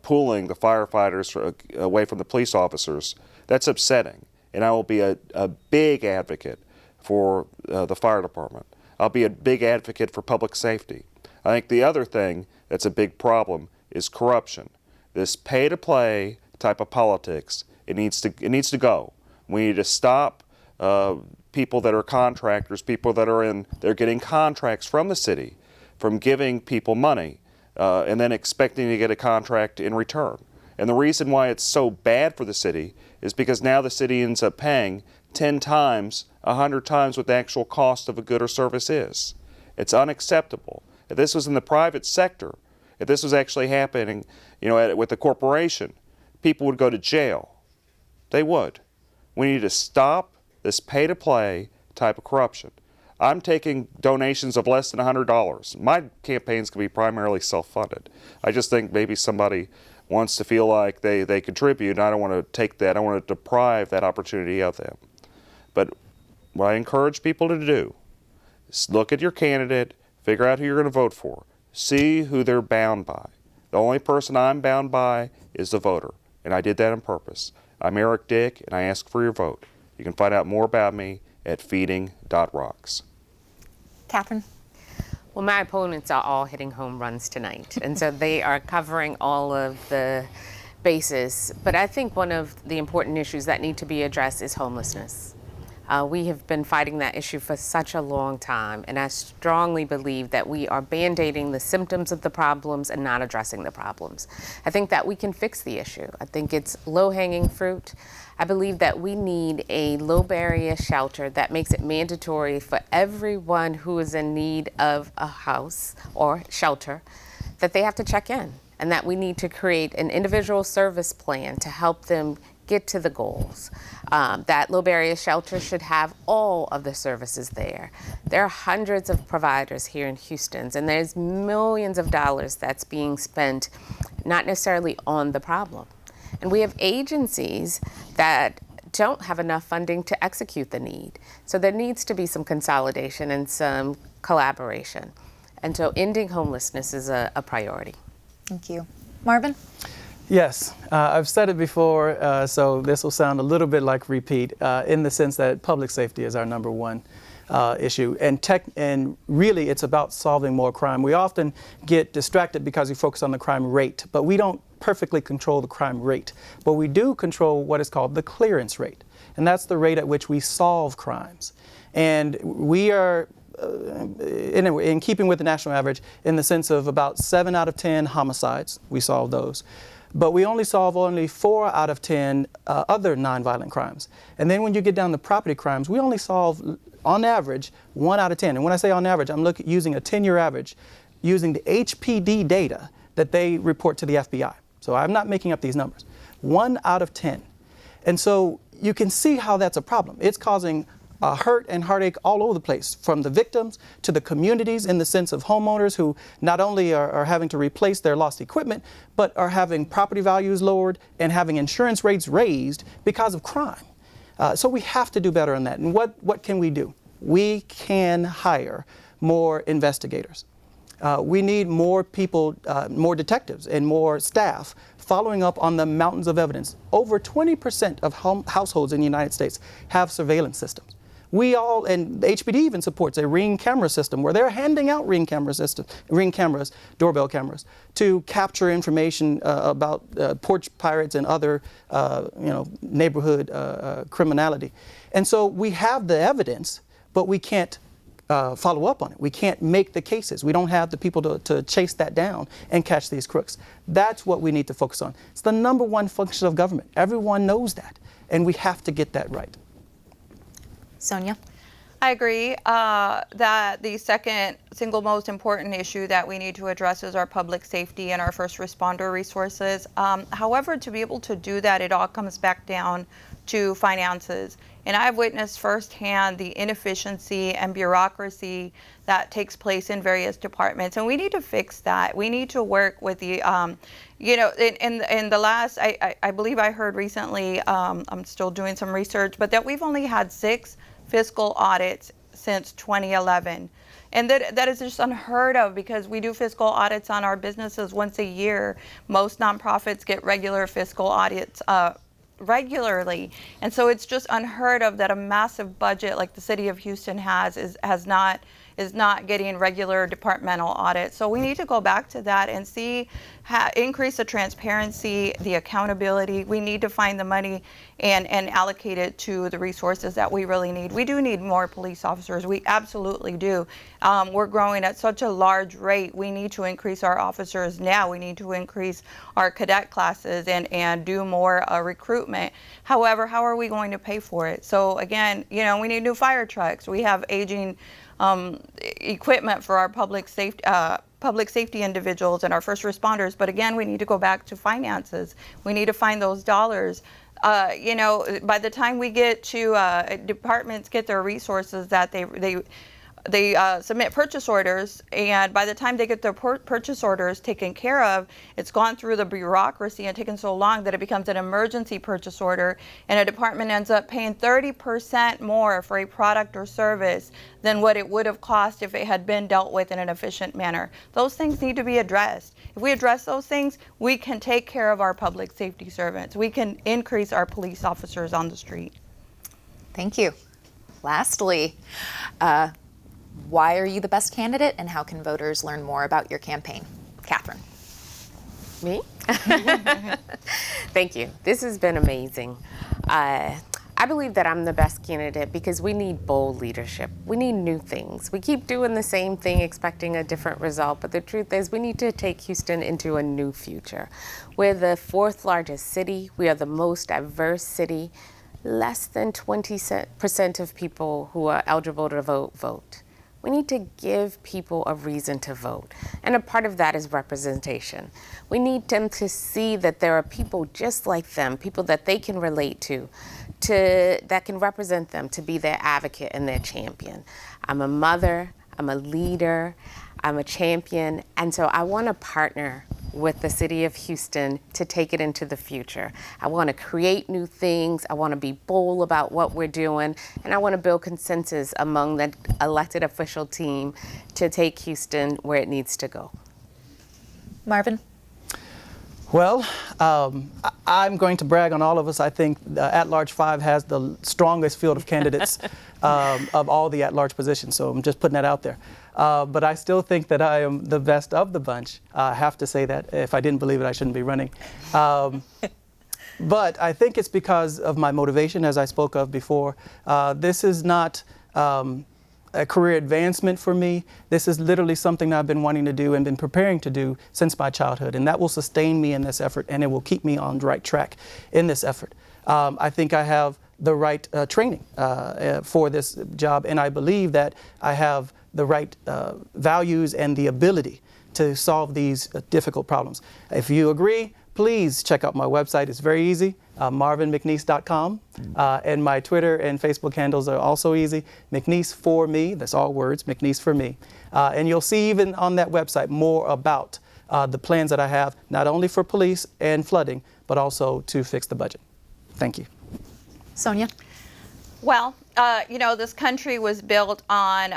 pulling the firefighters away from the police officers, that's upsetting. And I will be a big advocate for the fire department. I'll be a big advocate for public safety. I think the other thing that's a big problem is corruption. This pay-to-play type of politics, it needs to go. We need to stop people that are contractors, people that they're getting contracts from the city, from giving people money and then expecting to get a contract in return. And the reason why it's so bad for the city is because now the city ends up paying 10 times, 100 times what the actual cost of a good or service is. It's unacceptable. If this was in the private sector, if this was actually happening, with the corporation, people would go to jail. They would. We need to stop this pay-to-play type of corruption. I'm taking donations of less than $100. My campaigns can be primarily self-funded. I just think maybe somebody wants to feel like they contribute, and I don't want to take that. I want to deprive that opportunity of them. But what I encourage people to do is look at your candidate, figure out who you're going to vote for, see who they're bound by. The only person I'm bound by is the voter, and I did that on purpose. I'm Eric Dick, and I ask for your vote. You can find out more about me at feeding.rocks. Catherine? Well, my opponents are all hitting home runs tonight, and so they are covering all of the bases. But I think one of the important issues that need to be addressed is homelessness. We have been fighting that issue for such a long time, and I strongly believe that we are band-aiding the symptoms of the problems and not addressing the problems. I think that we can fix the issue. I think it's low-hanging fruit. I believe that we need a low-barrier shelter that makes it mandatory for everyone who is in need of a house or shelter that they have to check in, and that we need to create an individual service plan to help them get to the goals. That low barrier shelter should have all of the services there. There are hundreds of providers here in Houston, and there's millions of dollars that's being spent not necessarily on the problem. And we have agencies that don't have enough funding to execute the need. So there needs to be some consolidation and some collaboration. And so ending homelessness is a priority. Thank you. Marvin? Yes, I've said it before, so this will sound a little bit like repeat, in the sense that public safety is our number one issue. And really it's about solving more crime. We often get distracted because we focus on the crime rate, but we don't perfectly control the crime rate. But we do control what is called the clearance rate. And that's the rate at which we solve crimes. And we are in keeping with the national average in the sense of about 7 out of 10 homicides, we solve those. But we only solve 4 out of 10 other nonviolent crimes. And then when you get down to property crimes, we only solve, on average, 1 out of 10. And when I say on average, I'm using a 10-year average, using the HPD data that they report to the FBI. So I'm not making up these numbers. 1 out of 10. And so you can see how that's a problem. It's causing hurt and heartache all over the place, from the victims to the communities, in the sense of homeowners who not only are having to replace their lost equipment, but are having property values lowered and having insurance rates raised because of crime. So we have to do better on that. And what can we do? We can hire more investigators. We need more people, more detectives and more staff following up on the mountains of evidence. Over 20% of households in the United States have surveillance systems. We all, and the HPD even supports a Ring camera system where they're handing out Ring cameras, doorbell cameras, to capture information about porch pirates and other, neighborhood criminality. And so we have the evidence, but we can't follow up on it. We can't make the cases. We don't have the people to chase that down and catch these crooks. That's what we need to focus on. It's the number one function of government. Everyone knows that, and we have to get that right. Sonia? I agree that the second single most important issue that we need to address is our public safety and our first responder resources. However, to be able to do that, it all comes back down to finances. And I've witnessed firsthand the inefficiency and bureaucracy that takes place in various departments, and we need to fix that. We need to work with the, in the last, I believe I heard recently, I'm still doing some research, but that we've only had 6 fiscal audits since 2011. And that is just unheard of, because we do fiscal audits on our businesses once a year. Most nonprofits get regular fiscal audits regularly. And so it's just unheard of that a massive budget like the city of Houston is not getting regular departmental audits. So we need to go back to that and see, increase the transparency, the accountability. We need to find the money and allocate it to the resources that we really need. We do need more police officers. We absolutely do. We're growing at such a large rate. We need to increase our officers now. We need to increase our cadet classes and do more recruitment. However, how are we going to pay for it? So again, we need new fire trucks. We have aging equipment for our public safety individuals and our first responders. But again, we need to go back to finances. We need to find those dollars. By the time we get to departments get their resources that they they submit purchase orders, and by the time they get their purchase orders taken care of, it's gone through the bureaucracy and taken so long that it becomes an emergency purchase order, and a department ends up paying 30% more for a product or service than what it would have cost if it had been dealt with in an efficient manner. Those things need to be addressed. If we address those things, we can take care of our public safety servants. We can increase our police officers on the street. Thank you. Lastly, why are you the best candidate, and how can voters learn more about your campaign? Catherine. Me? Thank you. This has been amazing. I believe that I'm the best candidate because we need bold leadership. We need new things. We keep doing the same thing expecting a different result, but the truth is we need to take Houston into a new future. We're the 4th largest city. We are the most diverse city. Less than 20% of people who are eligible to vote. We need to give people a reason to vote. And a part of that is representation. We need them to see that there are people just like them, people that they can relate to that can represent them, to be their advocate and their champion. I'm a mother, I'm a leader, I'm a champion, and so I want to partner with the city of Houston to take it into the future. I want to create new things, I want to be bold about what we're doing, and I want to build consensus among the elected official team to take Houston where it needs to go. Marvin? Well, I'm going to brag on all of us. I think At-Large 5 has the strongest field of candidates of all the at-large positions, so I'm just putting that out there. But I still think that I am the best of the bunch. I have to say that. If I didn't believe it, I shouldn't be running. But I think it's because of my motivation, as I spoke of before. This is not a career advancement for me. This is literally something I've been wanting to do and been preparing to do since my childhood, and that will sustain me in this effort, and it will keep me on the right track in this effort. I think I have the right training for this job, and I believe that I have the right values and the ability to solve these difficult problems. If you agree, please check out my website. It's very easy, marvinmcneese.com. And my Twitter and Facebook handles are also easy. McNeese for me, that's all words, McNeese for me. And you'll see even on that website more about the plans that I have, not only for police and flooding, but also to fix the budget. Thank you. Sonia? Well, you know, this country was built on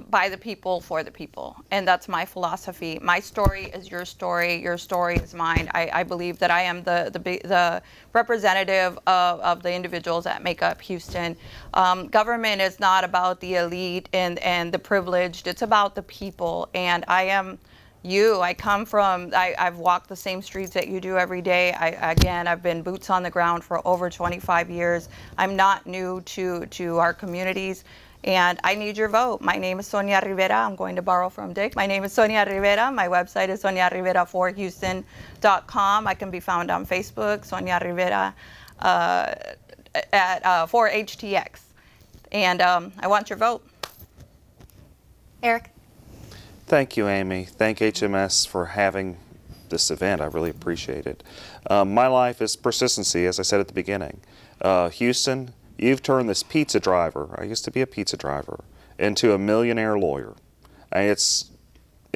by the people for the people, and that's my philosophy. My story is your story is mine. I believe that I am the representative of the individuals that make up Houston. Government is not about the elite and the privileged. It's about the people, and I am you. I've walked the same streets that you do every day. I've been boots on the ground for over 25 years. I'm not new to our communities, and I need your vote. My name is Sonia Rivera. I'm going to borrow from Dick. My name is Sonia Rivera. My website is soniarivera4houston.com. I can be found on Facebook, Sonia Rivera for HTX. And I want your vote. Eric? Thank you, Amy. Thank HMS for having this event. I really appreciate it. My life is persistency, as I said at the beginning. Houston, you've turned this pizza driver, I used to be a pizza driver, into a millionaire lawyer. And it's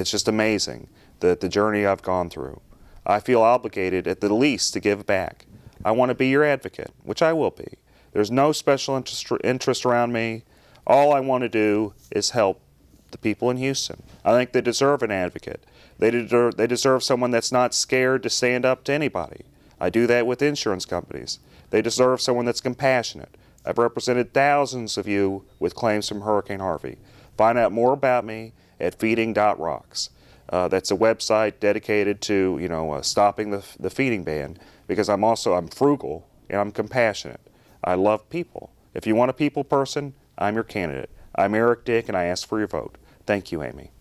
just amazing, the journey I've gone through. I feel obligated at the least to give back. I want to be your advocate, which I will be. There's no special interest around me. All I want to do is help the people in Houston. I think they deserve an advocate. They deserve someone that's not scared to stand up to anybody. I do that with insurance companies. They deserve someone that's compassionate. I've represented thousands of you with claims from Hurricane Harvey. Find out more about me at feeding.rocks. That's a website dedicated to stopping the feeding ban, because I'm frugal and I'm compassionate. I love people. If you want a people person, I'm your candidate. I'm Eric Dick, and I ask for your vote. Thank you, Amy.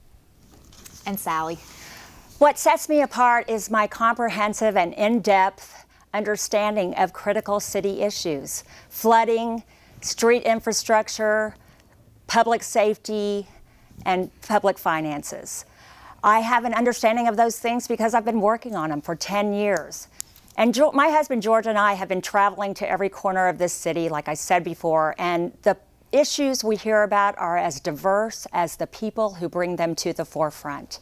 And Sally? What sets me apart is my comprehensive and in-depth understanding of critical city issues: flooding, street infrastructure, public safety, and public finances. I have an understanding of those things because I've been working on them for 10 years. And my husband George and I have been traveling to every corner of this city, like I said before, and the issues we hear about are as diverse as the people who bring them to the forefront.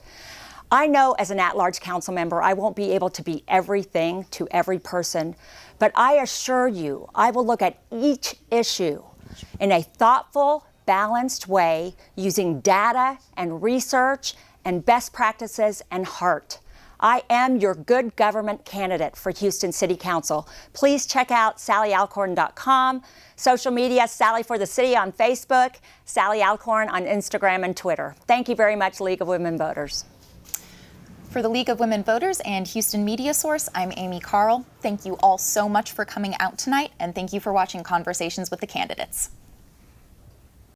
I know as an at-large council member, I won't be able to be everything to every person, but I assure you, I will look at each issue in a thoughtful, balanced way using data and research and best practices and heart. I am your good government candidate for Houston City Council. Please check out SallyAlcorn.com, social media, Sally for the City on Facebook, Sally Alcorn on Instagram and Twitter. Thank you very much, League of Women Voters. For the League of Women Voters and Houston Media Source, I'm Amy Carl. Thank you all so much for coming out tonight, and thank you for watching Conversations with the Candidates.